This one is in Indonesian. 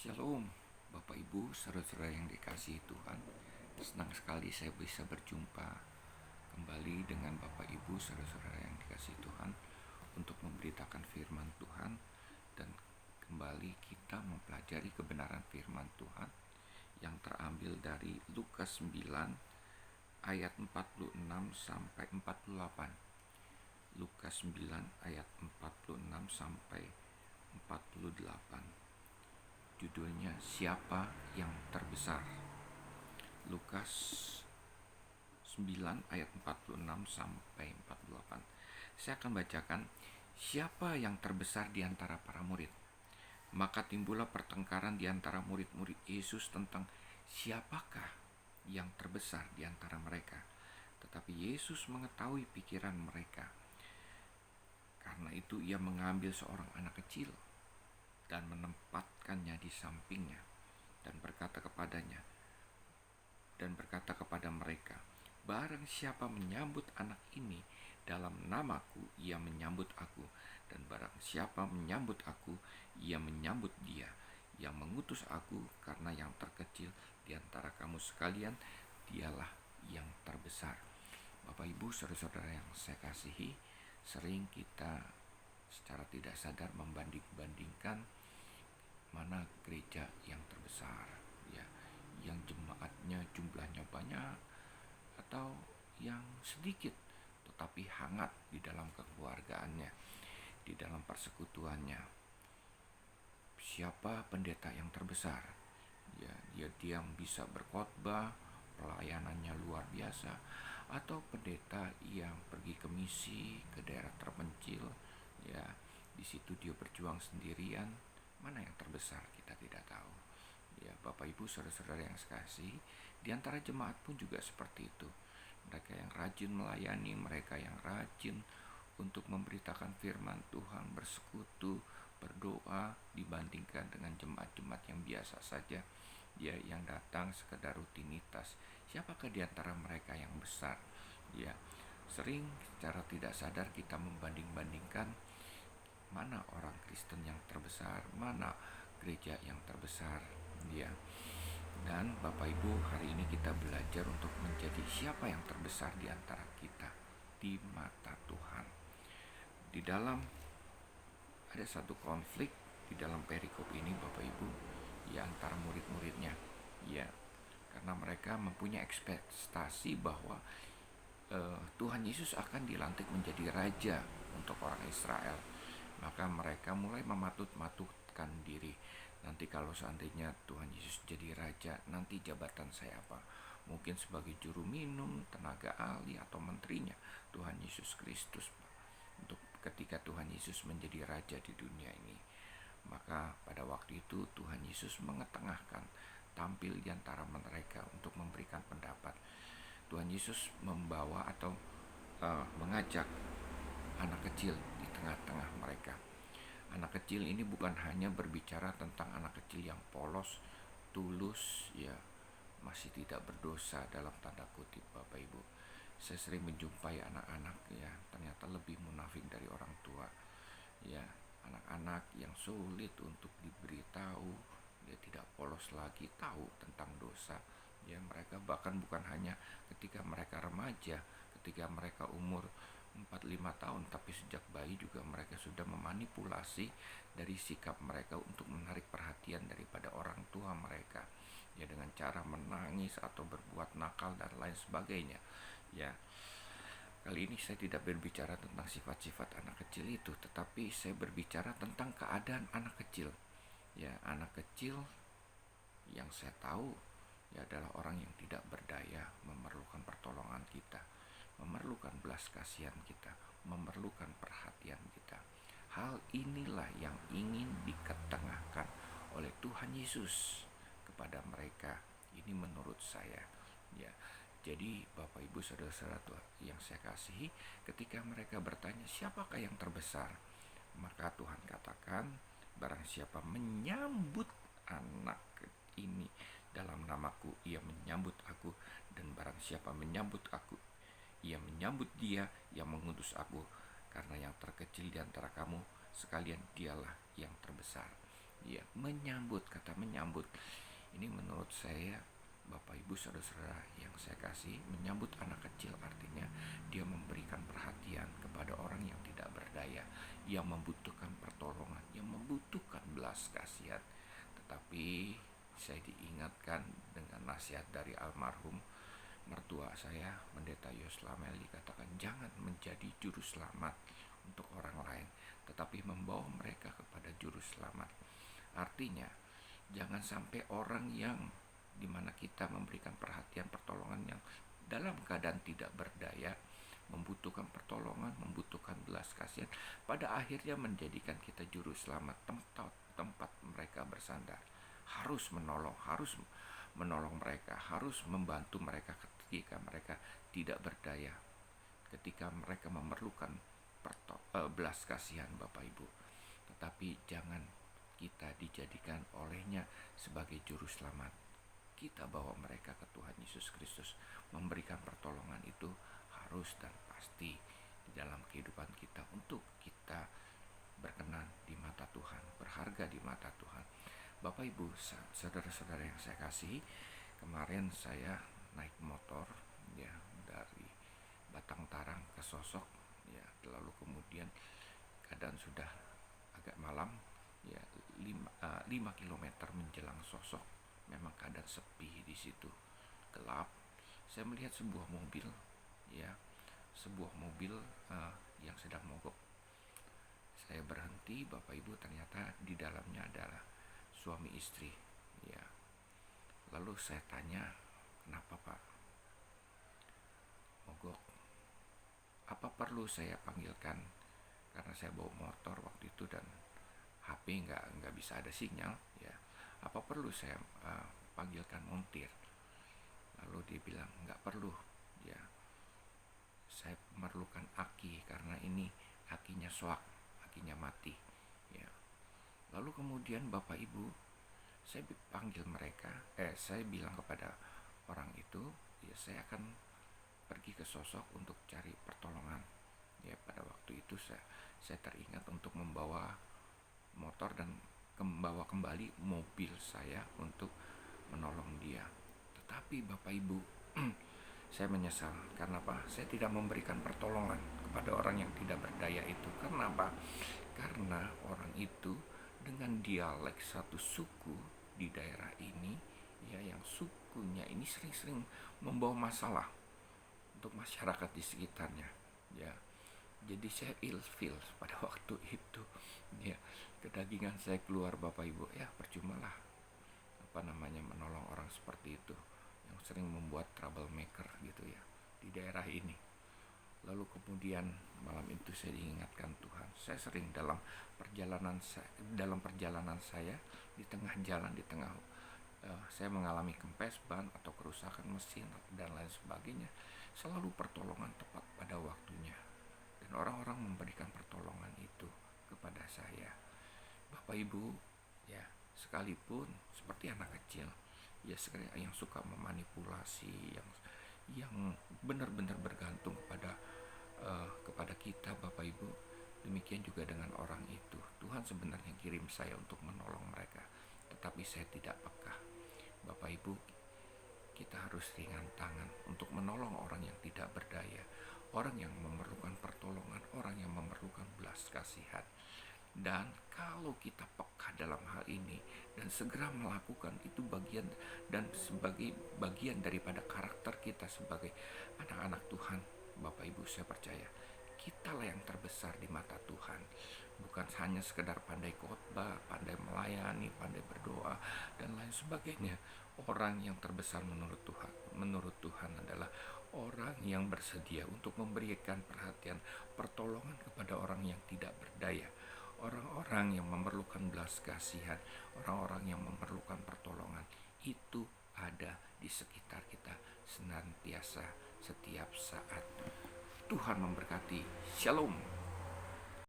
Shalom, Bapak Ibu, saudara-saudara yang dikasihi Tuhan. Senang sekali saya bisa berjumpa kembali dengan Bapak Ibu, saudara-saudara yang dikasihi Tuhan untuk memberitakan firman Tuhan. Dan kembali kita mempelajari kebenaran firman Tuhan yang terambil dari Lukas 9 ayat 46 sampai 48. Lukas 9 ayat 46 sampai 48. Judulnya Siapa yang Terbesar. Lukas 9 ayat 46 sampai 48. Saya akan bacakan. Siapa yang terbesar di antara para murid? Maka timbullah pertengkaran di antara murid-murid Yesus tentang siapakah yang terbesar di antara mereka. Tetapi Yesus mengetahui pikiran mereka. Karena itu ia mengambil seorang anak kecil dan menempatkannya di sampingnya dan berkata kepada mereka, barang siapa menyambut anak ini dalam namaku, ia menyambut aku, dan barang siapa menyambut aku, ia menyambut dia yang mengutus aku, karena yang terkecil di antara kamu sekalian, dialah yang terbesar. Bapak Ibu, saudara-saudara yang saya kasihi, sering kita secara tidak sadar membanding-bandingkan mana gereja yang terbesar, ya, yang jemaatnya jumlahnya banyak atau yang sedikit tetapi hangat di dalam kekeluargaannya, di dalam persekutuannya. Siapa pendeta yang terbesar? Ya, dia yang bisa berkhotbah, pelayanannya luar biasa, atau pendeta yang pergi ke misi ke daerah terpencil, ya, di situ dia berjuang sendirian. Mana yang terbesar kita tidak tahu. Ya, Bapak Ibu, saudara-saudara yang sekasih, di antara jemaat pun juga seperti itu. Mereka yang rajin melayani, mereka yang rajin untuk memberitakan firman Tuhan, bersekutu, berdoa, dibandingkan dengan jemaat-jemaat yang biasa saja, ya, yang datang sekedar rutinitas. Siapakah di antara mereka yang besar? Ya, sering secara tidak sadar kita membanding-bandingkan mana orang Kristen yang terbesar, mana gereja yang terbesar, ya. Dan Bapak Ibu, hari ini kita belajar untuk menjadi siapa yang terbesar di antara kita di mata Tuhan. Di dalam ada satu konflik di dalam perikop ini, Bapak Ibu, ya, antara murid-muridnya, ya, karena mereka mempunyai ekspektasi bahwa Tuhan Yesus akan dilantik menjadi raja untuk orang Israel. Maka mereka mulai mematut-matutkan diri. Nanti kalau seandainya Tuhan Yesus jadi raja, nanti jabatan saya apa? Mungkin sebagai juru minum, tenaga ahli, atau menterinya Tuhan Yesus Kristus, untuk ketika Tuhan Yesus menjadi raja di dunia ini. Maka pada waktu itu Tuhan Yesus mengetengahkan, tampil di antara mereka untuk memberikan pendapat. Tuhan Yesus membawa atau mengajak anak kecil di tengah-tengah mereka. Anak kecil ini bukan hanya berbicara tentang anak kecil yang polos, tulus, ya, masih tidak berdosa dalam tanda kutip, Bapak Ibu. Saya sering menjumpai anak-anak, ya, ternyata lebih munafik dari orang tua. Ya, anak-anak yang sulit untuk diberitahu, dia tidak polos lagi, tahu tentang dosa. Ya, mereka bahkan bukan hanya ketika mereka remaja, ketika mereka umur 4-5 tahun, tapi sejak bayi juga mereka sudah memanipulasi dari sikap mereka untuk menarik perhatian daripada orang tua mereka, ya, dengan cara menangis atau berbuat nakal dan lain sebagainya. Ya, kali ini saya tidak berbicara tentang sifat-sifat anak kecil itu, tetapi saya berbicara tentang keadaan anak kecil. Ya, anak kecil yang saya tahu, ya, adalah orang yang tidak berdaya, memerlukan pertolongan kita, memerlukan belas kasihan kita, memerlukan perhatian kita. Hal inilah yang ingin diketengahkan oleh Tuhan Yesus kepada mereka. Ini menurut saya, ya. Jadi Bapak Ibu saudara-saudara yang saya kasihi, ketika mereka bertanya siapakah yang terbesar, maka Tuhan katakan, barang siapa menyambut anak ini dalam namaku, ia menyambut aku, dan barang siapa menyambut aku, ia menyambut dia yang mengutus aku, karena yang terkecil di antara kamu sekalian, dialah yang terbesar. Ya, menyambut, kata menyambut. Ini menurut saya, Bapak Ibu saudara-saudara yang saya kasih, menyambut anak kecil artinya dia memberikan perhatian kepada orang yang tidak berdaya, yang membutuhkan pertolongan, yang membutuhkan belas kasihan. Tetapi saya diingatkan dengan nasihat dari almarhum mertua saya, Pendeta Yos Lamel, dikatakan jangan menjadi juru selamat untuk orang lain, tetapi membawa mereka kepada juru selamat. Artinya, jangan sampai orang yang dimana kita memberikan perhatian pertolongan yang dalam keadaan tidak berdaya, membutuhkan pertolongan, membutuhkan belas kasihan, pada akhirnya menjadikan kita juru selamat, tempat mereka bersandar. Harus menolong mereka, harus membantu mereka ketika mereka tidak berdaya, ketika mereka memerlukan belas kasihan, Bapak Ibu. Tetapi jangan kita dijadikan olehnya sebagai juru selamat. Kita bawa mereka ke Tuhan Yesus Kristus. Memberikan pertolongan itu harus dan pasti di dalam kehidupan kita, untuk kita berkenan di mata Tuhan, berharga di mata Tuhan. Bapak Ibu, saudara-saudara yang saya kasih, kemarin saya naik motor ya dari Batang Tarang ke Sosok ya, lalu kemudian keadaan sudah agak malam ya, 5 kilometer menjelang Sosok, memang keadaan sepi di situ, gelap. Saya melihat sebuah mobil ya, yang sedang mogok. Saya berhenti, Bapak Ibu, ternyata di dalamnya adalah suami istri ya. Lalu saya tanya, kenapa Pak mogok? Apa perlu saya panggilkan? Karena saya bawa motor waktu itu dan HP nggak bisa ada sinyal ya. Apa perlu saya panggilkan montir? Lalu dia bilang nggak perlu ya. Saya memerlukan aki karena ini akinya soak, akinya mati ya. Lalu kemudian Bapak Ibu, saya panggil mereka, saya bilang kepada orang itu, ya saya akan pergi ke Sosok untuk cari pertolongan. Ya pada waktu itu saya teringat untuk membawa motor dan membawa kembali mobil saya untuk menolong dia. Tetapi Bapak Ibu, saya menyesal. Karena apa? Saya tidak memberikan pertolongan kepada orang yang tidak berdaya itu. Karena apa? Karena orang itu dengan dialek satu suku di daerah ini ya, yang sukunya ini sering-sering membawa masalah untuk masyarakat di sekitarnya ya. Jadi saya ilfeel pada waktu itu ya, kedagingan saya keluar, Bapak Ibu. Ya percumalah menolong orang seperti itu yang sering membuat troublemaker gitu ya di daerah ini. Lalu kemudian malam itu saya diingatkan Tuhan. Saya sering dalam perjalanan saya di tengah jalan, saya mengalami kempes ban atau kerusakan mesin dan lain sebagainya, selalu pertolongan tepat pada waktunya, dan orang-orang memberikan pertolongan itu kepada saya. Bapak Ibu ya, sekalipun seperti anak kecil ya, sekali yang suka memanipulasi, yang benar-benar bergantung kepada kita, Bapak Ibu. Demikian juga dengan orang itu. Tuhan sebenarnya kirim saya untuk menolong mereka, tetapi saya tidak peka. Bapak Ibu, kita harus ringan tangan untuk menolong orang yang tidak berdaya, orang yang memerlukan pertolongan, orang yang memerlukan belas kasihan. Dan kalau kita peka dalam hal ini dan segera melakukan itu, sebagai bagian daripada karakter kita sebagai anak-anak Tuhan, Bapak Ibu, saya percaya kitalah yang terbesar di mata Tuhan. Bukan hanya sekedar pandai khotbah, pandai melayani, pandai berdoa dan lain sebagainya. Orang yang terbesar menurut Tuhan adalah orang yang bersedia untuk memberikan perhatian, pertolongan kepada orang yang tidak berdaya, orang-orang yang memerlukan belas kasihan, orang-orang yang memerlukan pertolongan. Itu ada di sekitar kita senantiasa, setiap saat. Tuhan memberkati. Shalom.